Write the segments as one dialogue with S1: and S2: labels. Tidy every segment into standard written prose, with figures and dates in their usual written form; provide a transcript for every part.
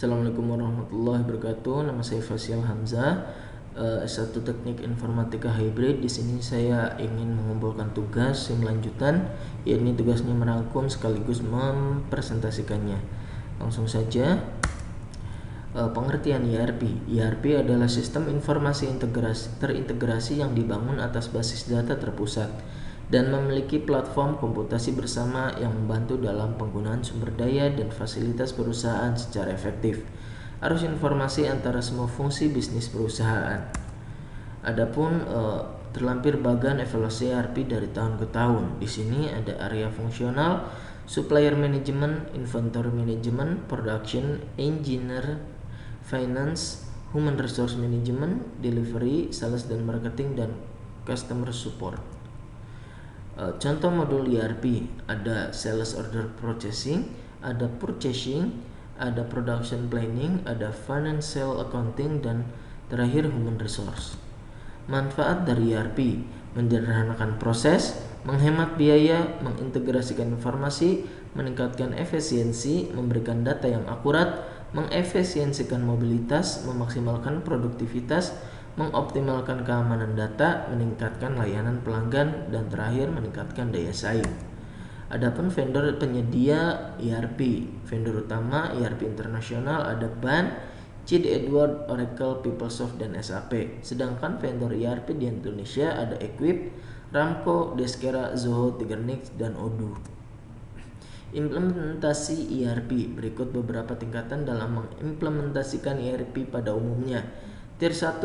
S1: Assalamualaikum warahmatullahi wabarakatuh. Nama saya Fasil Hamzah, S1 Teknik Informatika Hybrid. Di sini saya ingin mengumpulkan tugas yang lanjutan, yakni tugasnya merangkum sekaligus mempresentasikannya. Langsung saja. Pengertian ERP. ERP adalah sistem informasi terintegrasi yang dibangun atas basis data terpusat dan memiliki platform komputasi bersama yang membantu dalam penggunaan sumber daya dan fasilitas perusahaan secara efektif. Arus informasi antara semua fungsi bisnis perusahaan. Adapun terlampir bagan evaluasi ERP dari tahun ke tahun. Di sini ada area fungsional, supplier management, inventory management, production, engineer, finance, human resource management, delivery, sales dan marketing, dan customer support. Contoh modul ERP ada sales order processing, ada purchasing, ada production planning, ada financial accounting, dan terakhir human resource. Manfaat dari ERP: menyederhanakan proses, menghemat biaya, mengintegrasikan informasi, meningkatkan efisiensi, memberikan data yang akurat, mengefisiensikan mobilitas, memaksimalkan produktivitas, mengoptimalkan keamanan data, meningkatkan layanan pelanggan, dan terakhir meningkatkan daya saing. Adapun vendor penyedia ERP, vendor utama ERP internasional ada BAN, Chid Edward, Oracle, PeopleSoft, dan SAP. Sedangkan vendor ERP di Indonesia ada Equip, Ramco, Deskera, Zoho, Tigernix, dan Odoo. Implementasi ERP. Berikut beberapa tingkatan dalam mengimplementasikan ERP pada umumnya. Tier 1,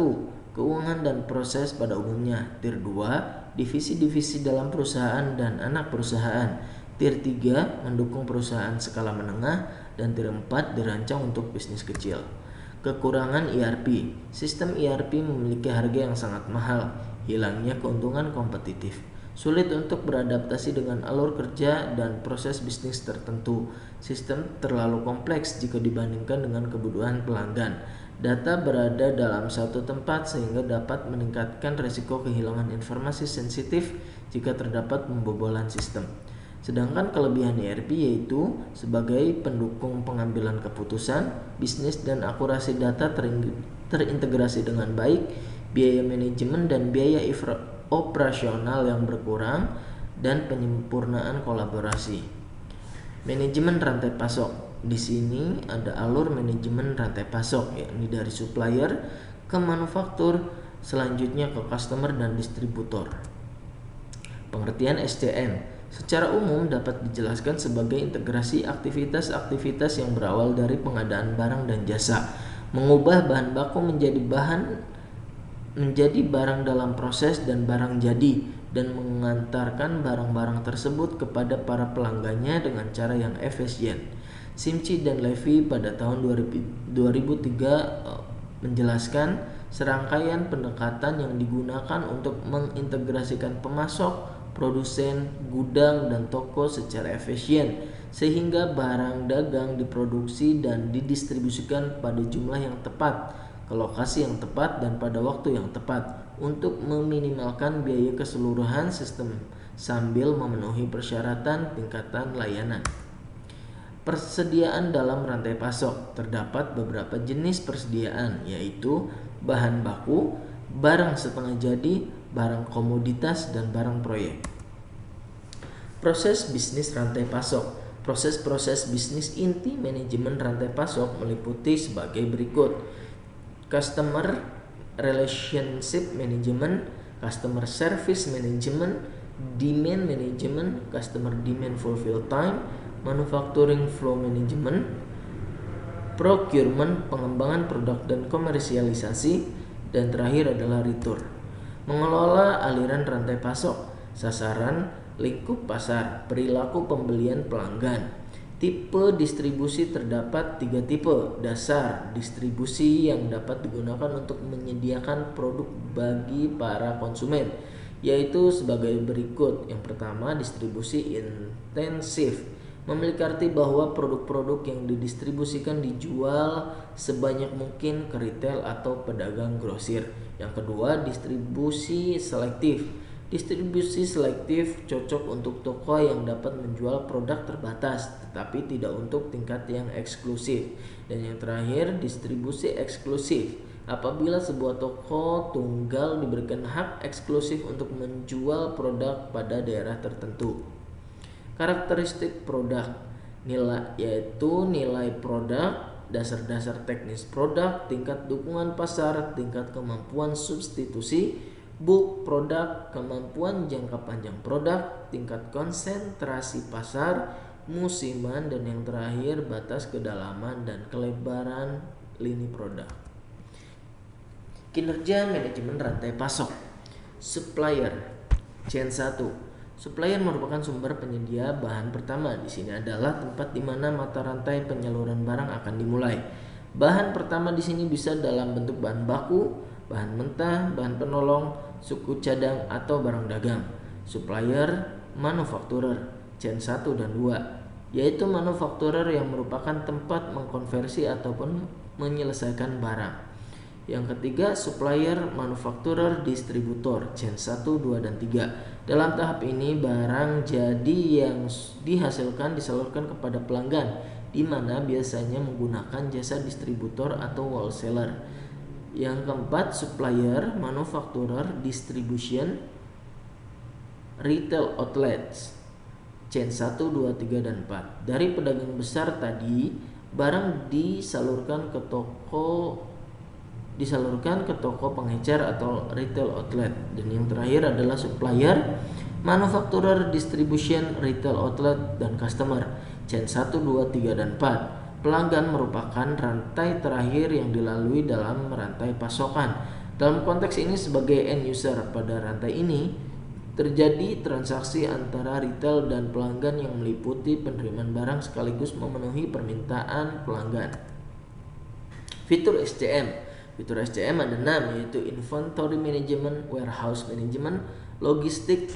S1: keuangan dan proses pada umumnya. Tier 2, divisi-divisi dalam perusahaan dan anak perusahaan. Tier 3, mendukung perusahaan skala menengah. Dan tier 4, dirancang untuk bisnis kecil. Kekurangan ERP. Sistem ERP memiliki harga yang sangat mahal, hilangnya keuntungan kompetitif, sulit untuk beradaptasi dengan alur kerja dan proses bisnis tertentu. Sistem terlalu kompleks jika dibandingkan dengan kebutuhan pelanggan. Data berada dalam satu tempat sehingga dapat meningkatkan risiko kehilangan informasi sensitif jika terdapat pembobolan sistem. Sedangkan kelebihan ERP yaitu sebagai pendukung pengambilan keputusan, bisnis dan akurasi data terintegrasi dengan baik, biaya manajemen dan biaya operasional yang berkurang, dan penyempurnaan kolaborasi. Manajemen rantai pasok. Di sini ada alur manajemen rantai pasok, yakni dari supplier ke manufaktur, selanjutnya ke customer dan distributor. Pengertian SCM secara umum dapat dijelaskan sebagai integrasi aktivitas-aktivitas yang berawal dari pengadaan barang dan jasa, mengubah bahan baku menjadi barang dalam proses dan barang jadi, dan mengantarkan barang-barang tersebut kepada para pelanggannya dengan cara yang efisien. Simci dan Levy pada tahun 2003 menjelaskan serangkaian pendekatan yang digunakan untuk mengintegrasikan pemasok, produsen, gudang, dan toko secara efisien sehingga barang dagang diproduksi dan didistribusikan pada jumlah yang tepat, ke lokasi yang tepat, dan pada waktu yang tepat untuk meminimalkan biaya keseluruhan sistem sambil memenuhi persyaratan tingkatan layanan. Persediaan dalam rantai pasok. Terdapat beberapa jenis persediaan, yaitu bahan baku, barang setengah jadi, barang komoditas, dan barang proyek. Proses bisnis rantai pasok. Proses-proses bisnis inti manajemen rantai pasok meliputi sebagai berikut: Customer Relationship Management, Customer Service Management, Demand Management, Customer Demand Fulfill Time, Manufacturing Flow Management, Procurement, pengembangan produk dan komersialisasi, dan terakhir adalah Return. Mengelola aliran rantai pasok, sasaran, lingkup pasar, perilaku pembelian pelanggan. Tipe distribusi. Terdapat 3 tipe dasar distribusi yang dapat digunakan untuk menyediakan produk bagi para konsumen, yaitu sebagai berikut. Yang pertama, distribusi intensif. Memiliki arti bahwa produk-produk yang didistribusikan dijual sebanyak mungkin ke retail atau pedagang grosir. Yang kedua, distribusi selektif. Distribusi selektif cocok untuk toko yang dapat menjual produk terbatas tetapi tidak untuk tingkat yang eksklusif. Dan yang terakhir, distribusi eksklusif. Apabila sebuah toko tunggal diberikan hak eksklusif untuk menjual produk pada daerah tertentu. Karakteristik produk yaitu nilai produk, dasar-dasar teknis produk, tingkat dukungan pasar, tingkat kemampuan substitusi, book produk, kemampuan jangka panjang produk, tingkat konsentrasi pasar, musiman, dan yang terakhir batas kedalaman dan kelebaran lini produk. Kinerja manajemen rantai pasok. Supplier. Chain 1. Supplier merupakan sumber penyedia bahan pertama. Di sini adalah tempat di mana mata rantai penyaluran barang akan dimulai. Bahan pertama di sini bisa dalam bentuk bahan baku, bahan mentah, bahan penolong, suku cadang, atau barang dagang. Supplier manufakturer, chain 1 dan 2, yaitu manufakturer yang merupakan tempat mengkonversi ataupun menyelesaikan barang. Yang ketiga, supplier manufakturer distributor, chain 1, 2, dan 3. Dalam tahap ini, barang jadi yang dihasilkan disalurkan kepada pelanggan, di mana biasanya menggunakan jasa distributor atau wholesaler. Yang keempat, supplier manufakturer distribution retail outlets, chain 1, 2, 3, dan 4. Dari pedagang besar tadi, barang disalurkan ke toko pengecer atau retail outlet. Dan yang terakhir adalah supplier manufakturer distribution retail outlet dan customer, chain 1, 2, 3, dan 4. Pelanggan merupakan rantai terakhir yang dilalui dalam rantai pasokan. Dalam konteks ini sebagai end user, pada rantai ini terjadi transaksi antara retail dan pelanggan yang meliputi penerimaan barang sekaligus memenuhi permintaan pelanggan. Fitur SCM. Fitur SCM ada 6, yaitu Inventory Management, Warehouse Management, Logistik,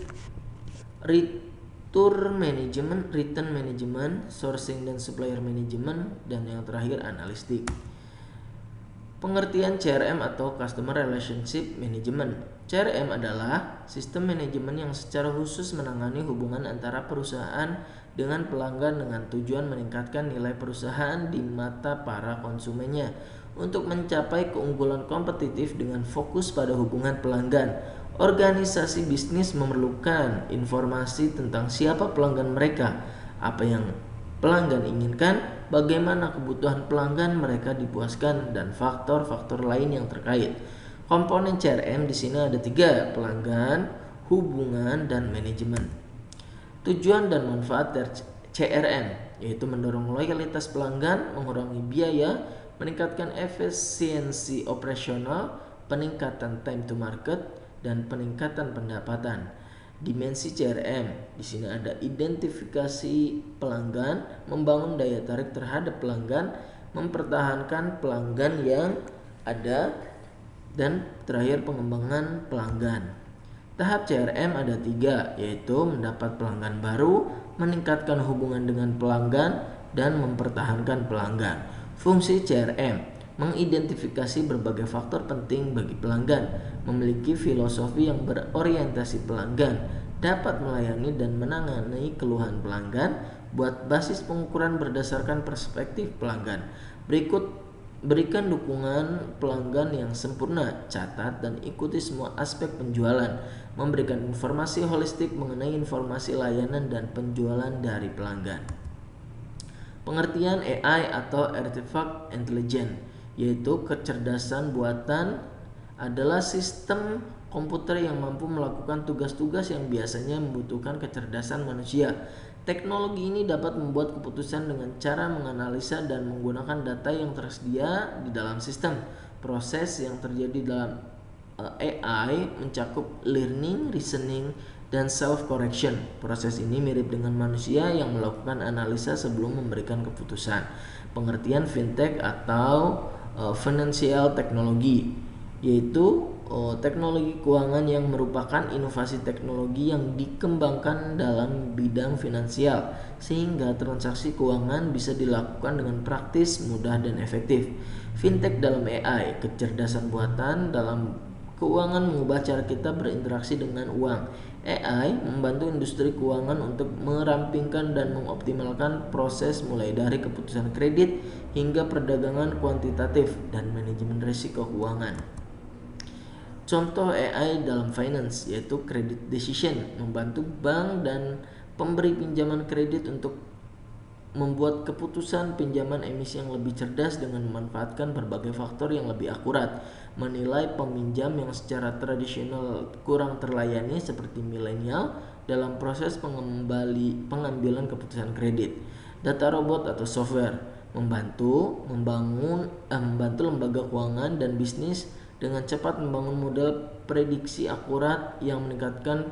S1: Return Management, Sourcing dan Supplier Management, dan yang terakhir analistik. Pengertian CRM atau Customer Relationship Management. CRM adalah sistem manajemen yang secara khusus menangani hubungan antara perusahaan dengan pelanggan dengan tujuan meningkatkan nilai perusahaan di mata para konsumennya. Untuk mencapai keunggulan kompetitif dengan fokus pada hubungan pelanggan, organisasi bisnis memerlukan informasi tentang siapa pelanggan mereka, apa yang pelanggan inginkan, bagaimana kebutuhan pelanggan mereka dipuaskan, dan faktor-faktor lain yang terkait. Komponen CRM di sini ada 3, pelanggan, hubungan, dan manajemen. Tujuan dan manfaat dari CRM yaitu mendorong loyalitas pelanggan, mengurangi biaya, meningkatkan efisiensi operasional, peningkatan time to market, dan peningkatan pendapatan. Dimensi CRM di sini ada identifikasi pelanggan, membangun daya tarik terhadap pelanggan, mempertahankan pelanggan yang ada, dan terakhir pengembangan pelanggan. Tahap CRM ada 3, yaitu mendapat pelanggan baru, meningkatkan hubungan dengan pelanggan, dan mempertahankan pelanggan. Fungsi CRM mengidentifikasi berbagai faktor penting bagi pelanggan, memiliki filosofi yang berorientasi pelanggan, dapat melayani dan menangani keluhan pelanggan, buat basis pengukuran berdasarkan perspektif pelanggan. Berikut berikan dukungan pelanggan yang sempurna, catat dan ikuti semua aspek penjualan, memberikan informasi holistik mengenai informasi layanan dan penjualan dari pelanggan. Pengertian AI atau Artificial Intelligence, yaitu kecerdasan buatan, adalah sistem komputer yang mampu melakukan tugas-tugas yang biasanya membutuhkan kecerdasan manusia. Teknologi ini dapat membuat keputusan dengan cara menganalisa dan menggunakan data yang tersedia di dalam sistem. Proses yang terjadi dalam AI mencakup learning, reasoning, dan self-correction. Proses ini mirip dengan manusia yang melakukan analisa sebelum memberikan keputusan. Pengertian fintech atau financial technology, yaitu teknologi keuangan yang merupakan inovasi teknologi yang dikembangkan dalam bidang finansial sehingga transaksi keuangan bisa dilakukan dengan praktis, mudah, dan efektif. Fintech dalam AI, kecerdasan buatan dalam Keuangan mengubah cara kita berinteraksi dengan uang. AI membantu industri keuangan untuk merampingkan dan mengoptimalkan proses mulai dari keputusan kredit hingga perdagangan kuantitatif dan manajemen risiko keuangan. Contoh AI dalam finance yaitu credit decision, membantu bank dan pemberi pinjaman kredit untuk membuat keputusan pinjaman emisi yang lebih cerdas dengan memanfaatkan berbagai faktor yang lebih akurat, menilai peminjam yang secara tradisional kurang terlayani seperti milenial dalam proses pengambilan keputusan kredit. Data robot atau software membantu lembaga keuangan dan bisnis dengan cepat membangun model prediksi akurat yang meningkatkan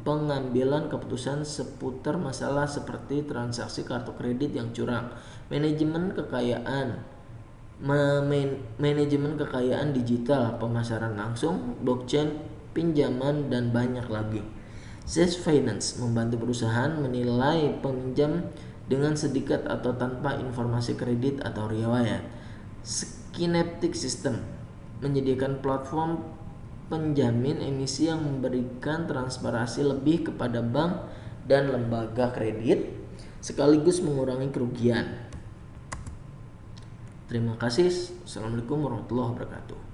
S1: pengambilan keputusan seputar masalah seperti transaksi kartu kredit yang curang, manajemen kekayaan digital, pemasaran langsung, blockchain, pinjaman, dan banyak lagi. Zest Finance membantu perusahaan menilai peminjam dengan sedikit atau tanpa informasi kredit atau riwayat. Kineptic System menyediakan platform penjamin emisi yang memberikan transparansi lebih kepada bank dan lembaga kredit sekaligus mengurangi kerugian. Terima kasih. Assalamualaikum warahmatullahi wabarakatuh.